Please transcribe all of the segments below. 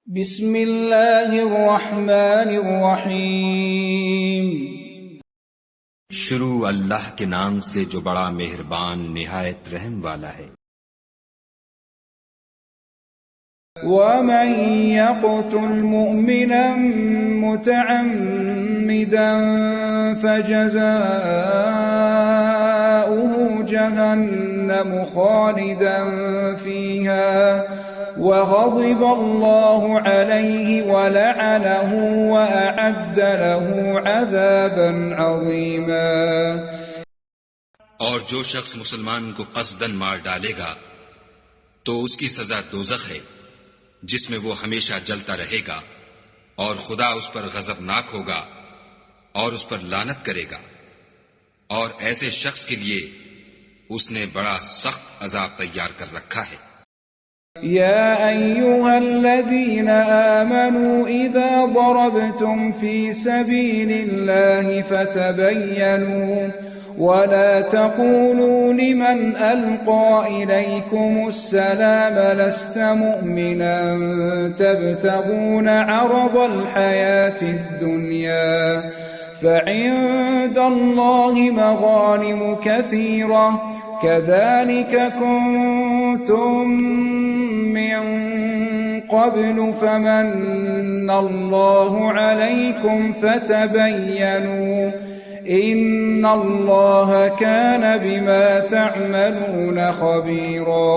بسم اللہ الرحمن الرحیم۔ شروع اللہ کے نام سے جو بڑا مہربان نہایت رحم والا ہے۔ وَمَن يَقْتُلْ مُؤْمِنًا مُتَعَمِّدًا فَجَزَاؤُهُ جَهَنَّمُ خَالِدًا فِيهَا وَغَضِبَ اللَّهُ عَلَيْهِ وَلَعَنَهُ وَأَعَدَّ لَهُ عَذَابًا عَظِيمًا۔ اور جو شخص مسلمان کو قصداً مار ڈالے گا تو اس کی سزا دوزخ ہے جس میں وہ ہمیشہ جلتا رہے گا، اور خدا اس پر غضبناک ہوگا اور اس پر لعنت کرے گا، اور ایسے شخص کے لیے اس نے بڑا سخت عذاب تیار کر رکھا ہے۔ يا أيها الذين آمنوا إذا ضربتم في سبيل الله فتبينوا ولا تقولوا لمن ألقى إليكم السلام لست مؤمنا تبتغون عرض الحياة الدنيا فعند الله مغانم كثيرة كذلك كنتم من قبل فمن الله عليكم فتبينوا إن الله كان بما تعملون خبيرا۔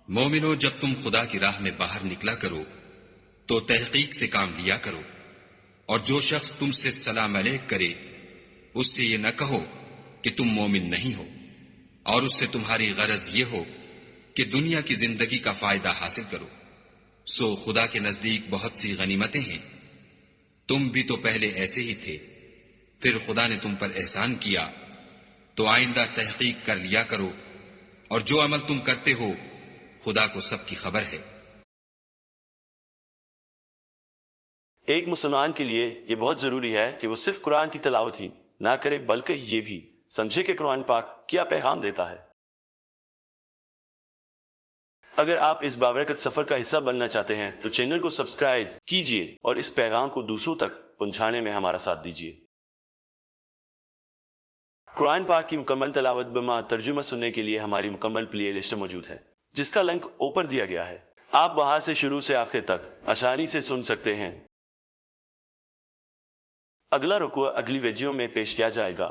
مومنو، جب تم خدا کی راہ میں باہر نکلا کرو تو تحقیق سے کام لیا کرو، اور جو شخص تم سے سلام علیک کرے اس سے یہ نہ کہو کہ تم مومن نہیں ہو، اور اس سے تمہاری غرض یہ ہو کہ دنیا کی زندگی کا فائدہ حاصل کرو۔ سو خدا کے نزدیک بہت سی غنیمتیں ہیں، تم بھی تو پہلے ایسے ہی تھے، پھر خدا نے تم پر احسان کیا، تو آئندہ تحقیق کر لیا کرو، اور جو عمل تم کرتے ہو خدا کو سب کی خبر ہے۔ ایک مسلمان کے لیے یہ بہت ضروری ہے کہ وہ صرف قرآن کی تلاوت ہی نہ کرے بلکہ یہ بھی سمجھے کہ قرآن پاک کیا پیغام دیتا ہے۔ اگر آپ اس بابرکت سفر کا حصہ بننا چاہتے ہیں تو چینل کو سبسکرائب کیجئے اور اس پیغام کو دوسروں تک پہنچانے میں ہمارا ساتھ دیجئے۔ قرآن پاک کی مکمل تلاوت بما ترجمہ سننے کے لیے ہماری مکمل پلے لسٹ موجود ہے، جس کا لنک اوپر دیا گیا ہے۔ آپ وہاں سے شروع سے آخر تک آسانی سے سن سکتے ہیں۔ اگلا رکوع اگلی ویڈیو میں پیش کیا جائے گا۔